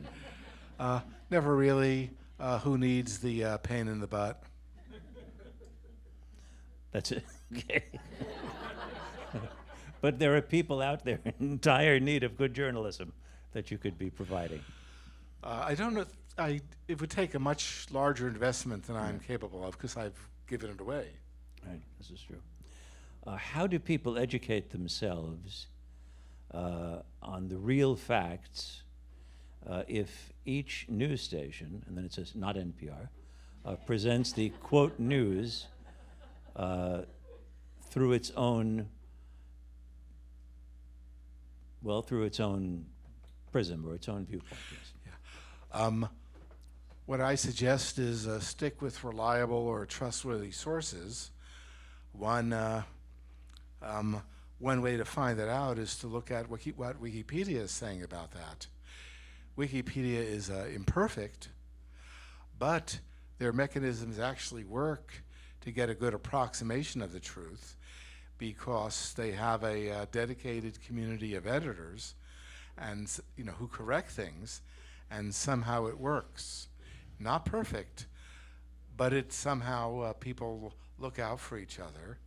Never really. Who needs the pain in the butt? That's it. Okay. But there are people out there in dire need of good journalism that you could be providing. I don't know. It would take a much larger investment than I'm capable of because I've given it away. Right, this is true. How do people educate themselves on the real facts if each news station, and then it says not NPR, presents the quote news through its own prism or its own viewpoint? Yes. What I suggest is stick with reliable or trustworthy sources. One One way to find that out is to look at what Wikipedia is saying about that. Wikipedia is imperfect, but their mechanisms actually work to get a good approximation of the truth because they have a dedicated community of editors and who correct things, and somehow it works. Not perfect, but it somehow people look out for each other.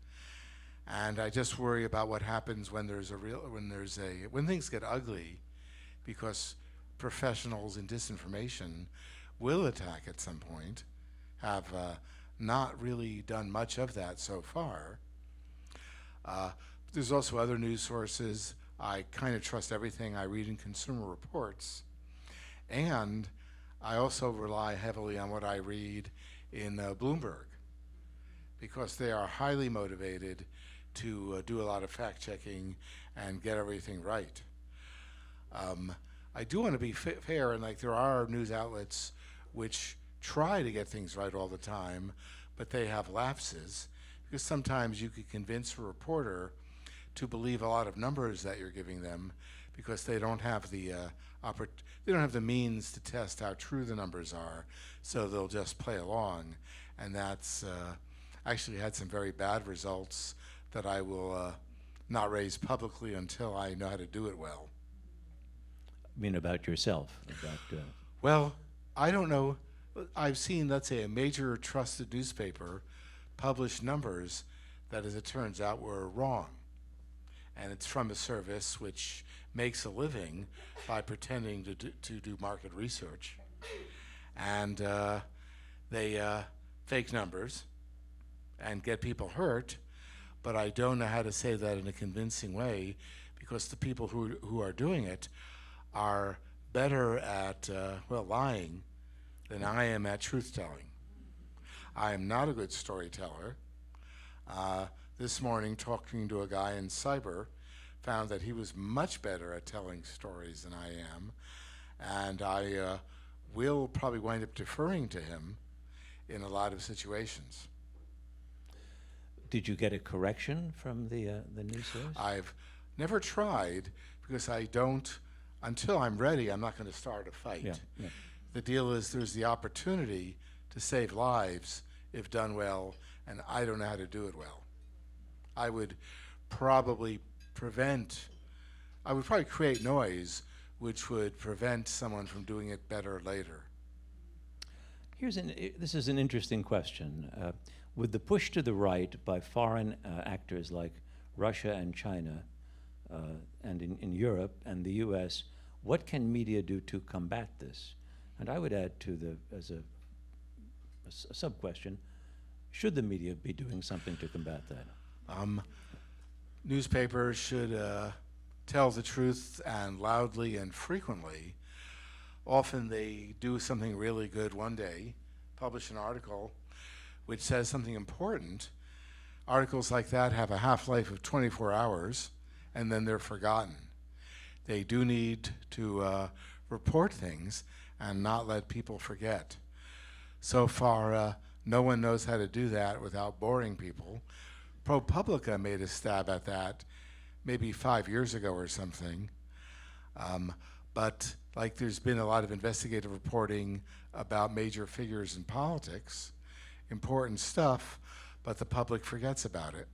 And I just worry about what happens when when things get ugly, because professionals in disinformation will attack at some point, have not really done much of that so far. There's also other news sources. I kind of trust everything I read in Consumer Reports. And I also rely heavily on what I read in Bloomberg, because they are highly motivated to do a lot of fact-checking and get everything right. I do want to be fair, and there are news outlets which try to get things right all the time, but they have lapses, because sometimes you could convince a reporter to believe a lot of numbers that you're giving them because they don't have the means to test how true the numbers are, so they'll just play along, and that's actually had some very bad results that I will not raise publicly until I know how to do it well. I mean, about yourself, Well, I don't know. I've seen, let's say, a major trusted newspaper publish numbers that, as it turns out, were wrong. And it's from a service which makes a living by pretending to do market research. And they fake numbers and get people hurt, but I don't know how to say that in a convincing way, because the people who are doing it are better at lying than I am at truth-telling. I am not a good storyteller. This morning, talking to a guy in cyber, found that he was much better at telling stories than I am, and I will probably wind up deferring to him in a lot of situations. Did you get a correction from the news source? I've never tried, because I don't, until I'm ready, I'm not going to start a fight. Yeah. The deal is there's the opportunity to save lives if done well, and I don't know how to do it well. I would probably create noise which would prevent someone from doing it better later. This is an interesting question. With the push to the right by foreign actors like Russia and China, and in Europe and the US, what can media do to combat this? And I would add as a sub-question, should the media be doing something to combat that? Newspapers should tell the truth, and loudly and frequently. Often they do something really good one day, publish an article which says something important. Articles like that have a half-life of 24 hours, and then they're forgotten. They do need to report things and not let people forget. So far, no one knows how to do that without boring people. ProPublica made a stab at that maybe 5 years ago or something. But there's been a lot of investigative reporting about major figures in politics, important stuff, but the public forgets about it.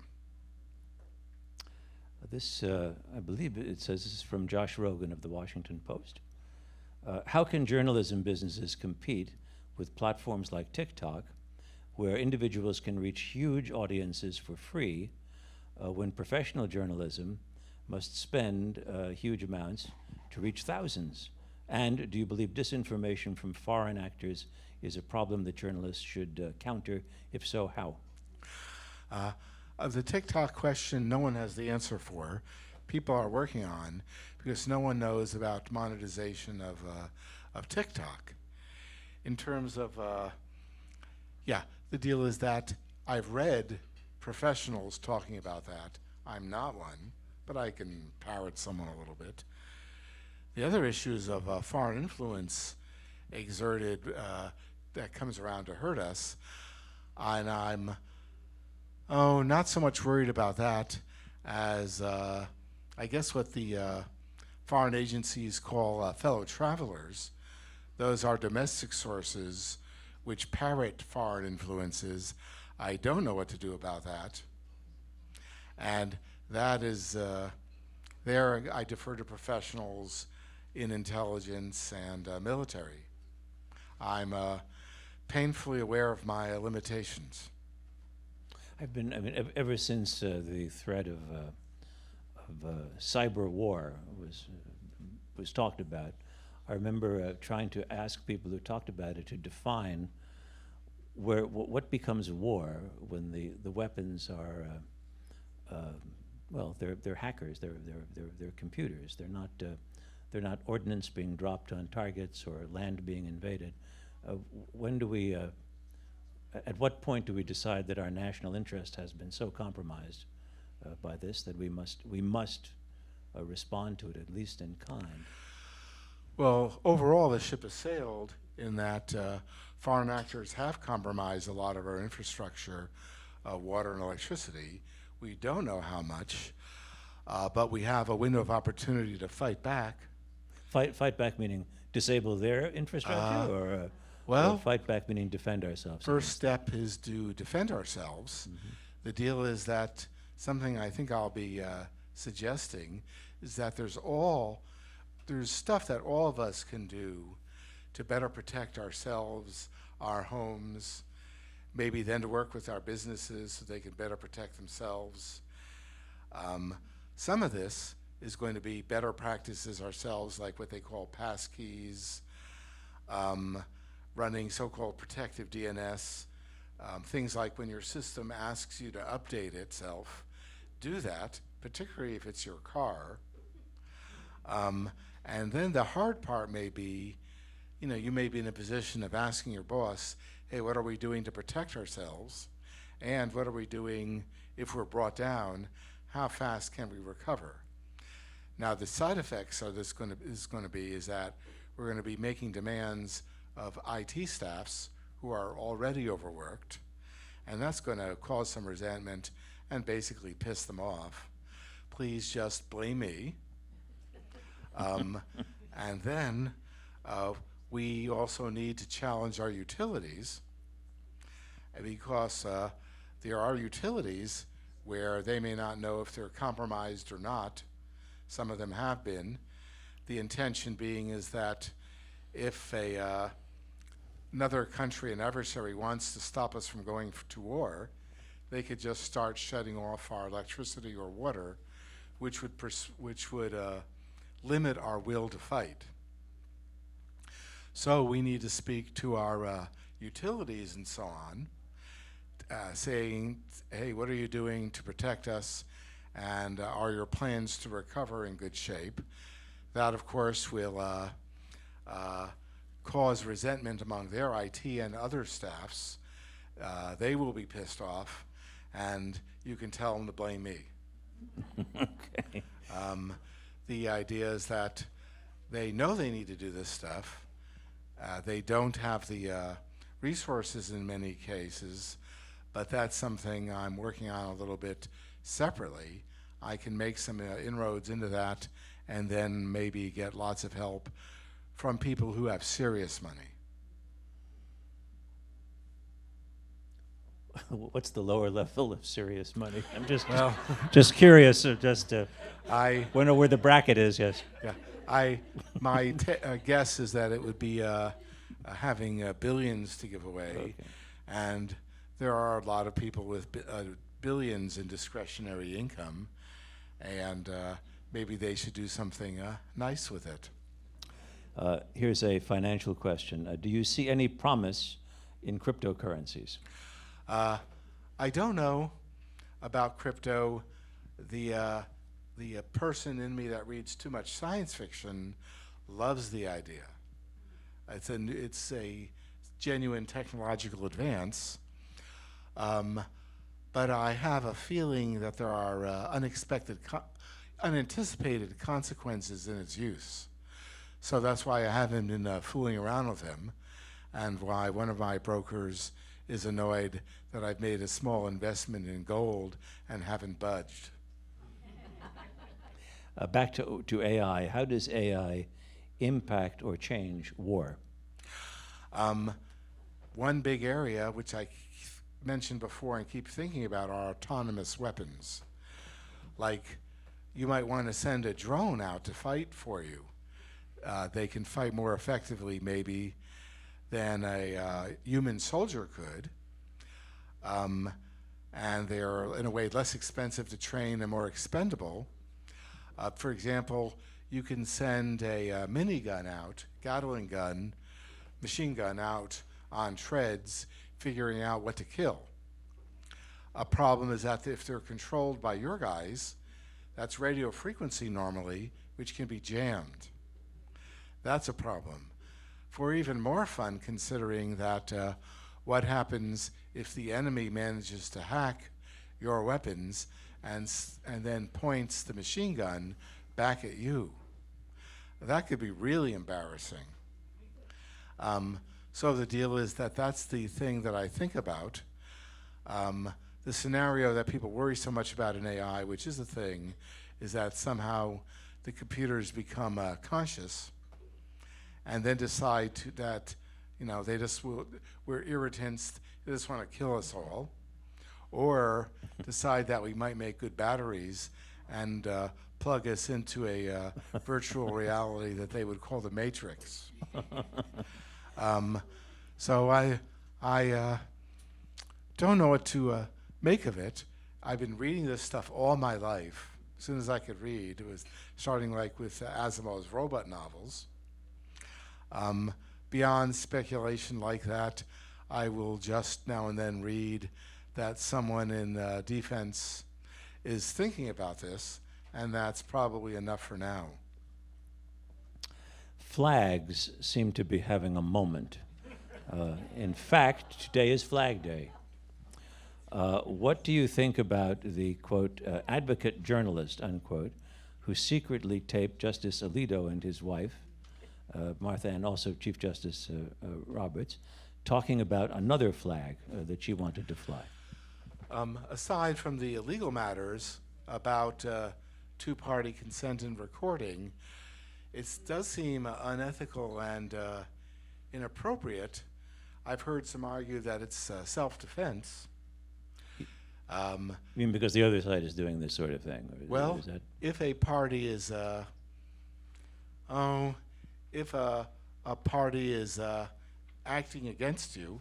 This, I believe it says, this is from Josh Rogan of the Washington Post. How can journalism businesses compete with platforms like TikTok, where individuals can reach huge audiences for free, when professional journalism must spend huge amounts to reach thousands? And do you believe disinformation from foreign actors is a problem that journalists should counter? If so, how? The TikTok question, no one has the answer for. People are working on, because no one knows about monetization of TikTok. In terms of, the deal is that I've read professionals talking about that. I'm not one, but I can parrot someone a little bit. The other issues of foreign influence exerted that comes around to hurt us, and I'm not so much worried about that. as I guess what the foreign agencies call fellow travelers. Those are domestic sources which parrot foreign influences. I don't know what to do about that. And that is, there I defer to professionals in intelligence and military. I'm painfully aware of my limitations. I've been, ever since the threat of cyber war was talked about, I remember trying to ask people who talked about it to define what becomes a war when the weapons are, well, they're hackers, they're computers, they're not ordnance being dropped on targets or land being invaded. When do we, at what point do we decide that our national interest has been so compromised by this that we must respond to it, at least in kind? Well, overall, the ship has sailed in that foreign actors have compromised a lot of our infrastructure, water and electricity. We don't know how much, but we have a window of opportunity to fight back. Fight back meaning disable their infrastructure, or well, fight back meaning defend ourselves? First step is to defend ourselves. Mm-hmm. The deal is that something I think I'll be suggesting is that there's stuff that all of us can do to better protect ourselves, our homes, maybe then to work with our businesses so they can better protect themselves. Some of this is going to be better practices ourselves, like what they call passkeys, running so-called protective DNS, things like when your system asks you to update itself, do that, particularly if it's your car. And then the hard part may be, you may be in a position of asking your boss, hey, what are we doing to protect ourselves? And what are we doing if we're brought down? How fast can we recover? Now, the side effects of this is that we're going to be making demands of IT staffs who are already overworked, and that's going to cause some resentment and basically piss them off. Please just blame me. And then we also need to challenge our utilities, because there are utilities where they may not know if they're compromised or not. Some of them have been. The intention being is that if another country, an adversary, wants to stop us from going to war, they could just start shutting off our electricity or water, which would limit our will to fight. So we need to speak to our utilities and so on, saying, hey, what are you doing to protect us? And are your plans to recover in good shape? That, of course, will cause resentment among their IT and other staffs. They will be pissed off, and you can tell them to blame me. Okay. The idea is that they know they need to do this stuff. They don't have the resources in many cases, but that's something I'm working on a little bit separately. I can make some inroads into that and then maybe get lots of help from people who have serious money. What's the lower level of serious money? I'm just curious. I want to know where the bracket is. Yes. Yeah. My guess is that it would be having billions to give away, okay. And there are a lot of people with billions in discretionary income, and maybe they should do something nice with it. Here's a financial question. Do you see any promise in cryptocurrencies? I don't know about crypto. The person in me that reads too much science fiction loves the idea. It's a genuine technological advance, but I have a feeling that there are unanticipated consequences in its use. So that's why I haven't been fooling around with him, and why one of my brokers is annoyed that I've made a small investment in gold and haven't budged. Back to AI. How does AI impact or change war? One big area, which I mentioned before and keep thinking about, are autonomous weapons. Like, you might want to send a drone out to fight for you. They can fight more effectively, maybe, than a human soldier could. And they're, in a way, less expensive to train and more expendable. For example, you can send a minigun out, Gatling gun, machine gun out on treads, figuring out what to kill. A problem is that if they're controlled by your guys, that's radio frequency normally, which can be jammed. That's a problem. For even more fun, considering that what happens if the enemy manages to hack your weapons and then points the machine gun back at you. That could be really embarrassing. So the deal is that that's the thing that I think about. The scenario that people worry so much about in AI, which is the thing, is that somehow the computers become conscious and then decide that, they just we're irritants, they just want to kill us all, or decide that we might make good batteries and plug us into a virtual reality that they would call the Matrix. So I don't know what to make of it. I've been reading this stuff all my life. As soon as I could read, it was starting like with Asimov's robot novels. Beyond speculation like that, I will just now and then read that someone in defense is thinking about this, and that's probably enough for now. Flags seem to be having a moment. In fact, today is Flag Day. What do you think about the, quote, advocate journalist, unquote, who secretly taped Justice Alito and his wife, Martha, and also Chief Justice Roberts, talking about another flag that she wanted to fly? Aside from the illegal matters about two-party consent and recording, it does seem unethical and inappropriate. I've heard some argue that it's self-defense. You mean because the other side is doing this sort of thing? Well, is that if a party is, if a party is acting against you,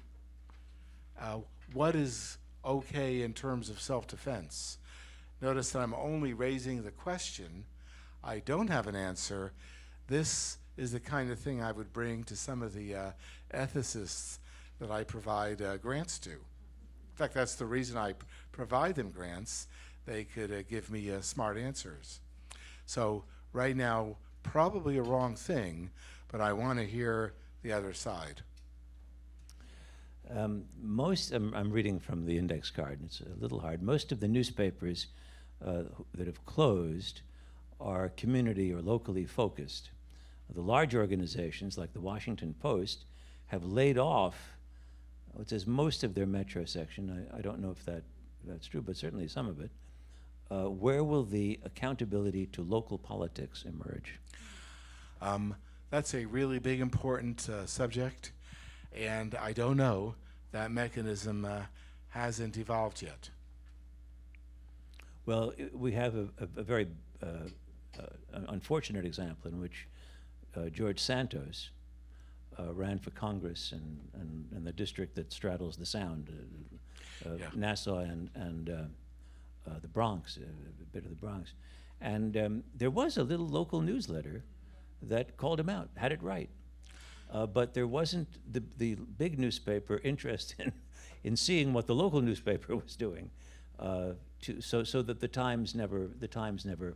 what is okay in terms of self-defense? Notice that I'm only raising the question. I don't have an answer. This is the kind of thing I would bring to some of the ethicists that I provide grants to. In fact, that's the reason I provide them grants. They could give me smart answers. So right now, probably a wrong thing, but I want to hear the other side. I'm reading from the index card, and it's a little hard. Most of the newspapers that have closed are community or locally focused. The large organizations, like the Washington Post, have laid off, it says most of their metro section. I don't know if that's true, but certainly some of it. Where will the accountability to local politics emerge? That's a really big, important subject, and I don't know. That mechanism hasn't evolved yet. Well, we have a very unfortunate example in which George Santos ran for Congress in the district that straddles the Sound, Nassau and the Bronx, a bit of the Bronx. And there was a little local newsletter that called him out, had it right. But there wasn't the big newspaper interested in seeing what the local newspaper was doing, so that the Times never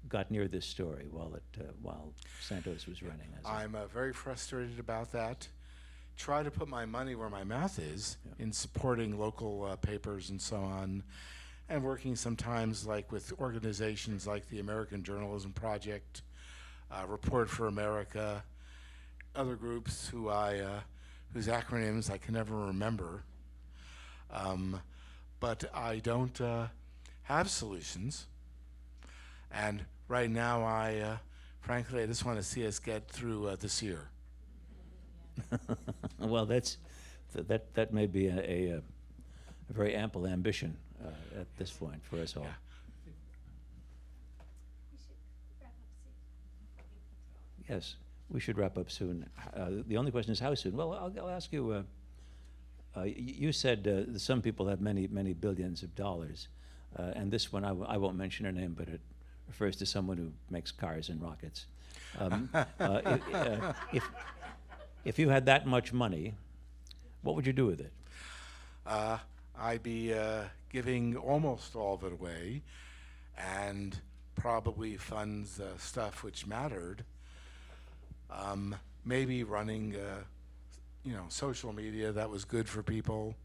got near this story while Santos was running. I'm very frustrated about that. Try to put my money where my mouth is in supporting local papers and so on, and working sometimes like with organizations like the American Journalism Project, Report for America, other groups whose acronyms I can never remember. But I don't have solutions. And right now, frankly, I just want to see us get through this year. Well, that may be a very ample ambition at this point for us all. Yeah. Yes, we should wrap up soon. The only question is how soon? Well, I'll ask you. You said that some people have many billions of dollars, and this one I won't mention her name, but it refers to someone who makes cars and rockets. If you had that much money, what would you do with it? I'd be giving almost all of it away, and probably funds stuff which mattered. Maybe running, social media that was good for people,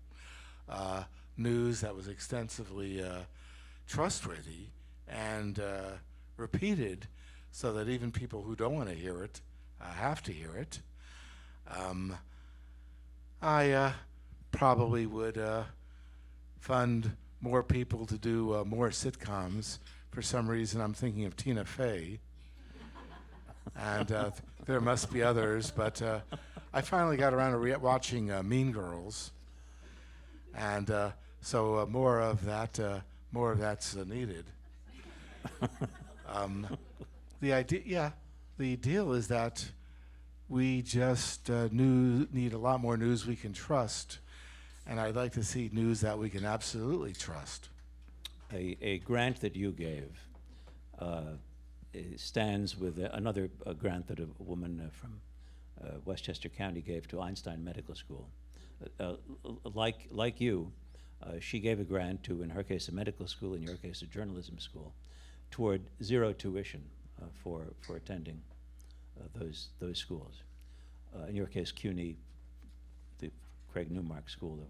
news that was extensively trustworthy and repeated, so that even people who don't want to hear it have to hear it. I probably would fund more people to do more sitcoms. For some reason, I'm thinking of Tina Fey. And there must be others, but I finally got around to watching Mean Girls, and so more of that's needed. The deal is that we just need a lot more news we can trust, and I'd like to see news that we can absolutely trust. A grant that you gave stands with another grant that a woman from Westchester County gave to Einstein Medical School. Like you, she gave a grant to, in her case, a medical school, in your case, a journalism school, toward zero tuition for attending those schools. In your case, CUNY, the Craig Newmark School of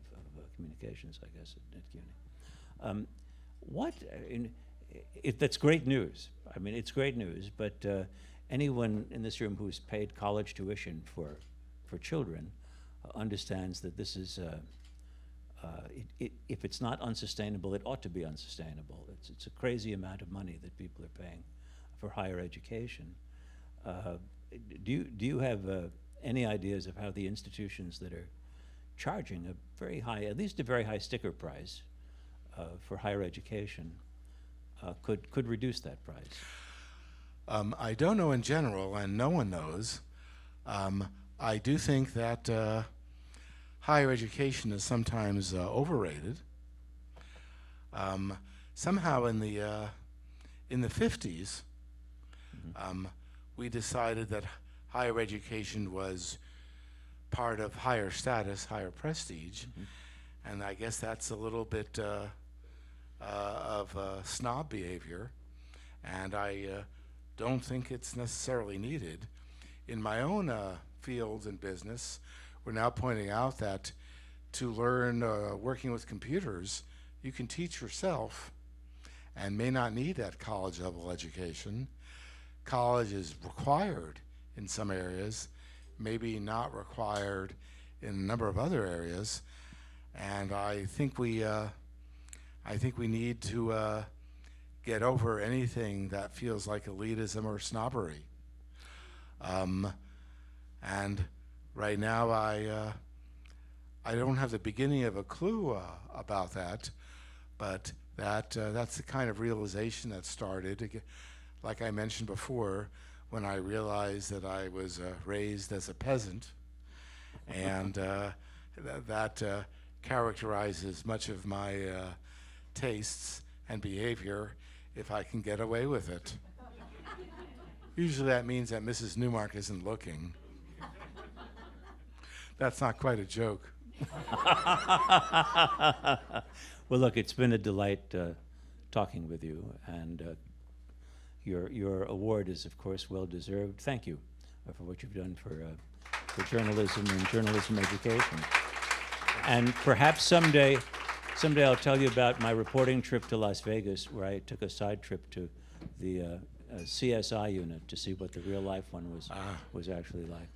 Communications, I guess, at CUNY. That's great news. I mean, it's great news, but anyone in this room who's paid college tuition for children understands that this is, if it's not unsustainable, it ought to be unsustainable. It's a crazy amount of money that people are paying for higher education. Do you have any ideas of how the institutions that are charging a very high, at least a very high sticker price for higher education, could reduce that price? I don't know in general, and no one knows. I do think that higher education is sometimes overrated. Somehow in the 50s, we decided that higher education was part of higher status, higher prestige, and I guess that's a little bit of snob behavior, and I don't think it's necessarily needed. In my own field and business, we're now pointing out that to learn working with computers, you can teach yourself and may not need that college level education. College is required in some areas, maybe not required in a number of other areas, and I think we need to get over anything that feels like elitism or snobbery. And right now, I don't have the beginning of a clue about that, but that's the kind of realization that started, like I mentioned before, when I realized that I was raised as a peasant, and that characterizes much of my tastes and behavior if I can get away with it. Usually that means that Mrs. Newmark isn't looking. That's not quite a joke. Well, look, it's been a delight talking with you, and your award is, of course, well deserved. Thank you for what you've done for journalism and journalism education. And perhaps someday I'll tell you about my reporting trip to Las Vegas, where I took a side trip to the CSI unit to see what the real life one was actually like.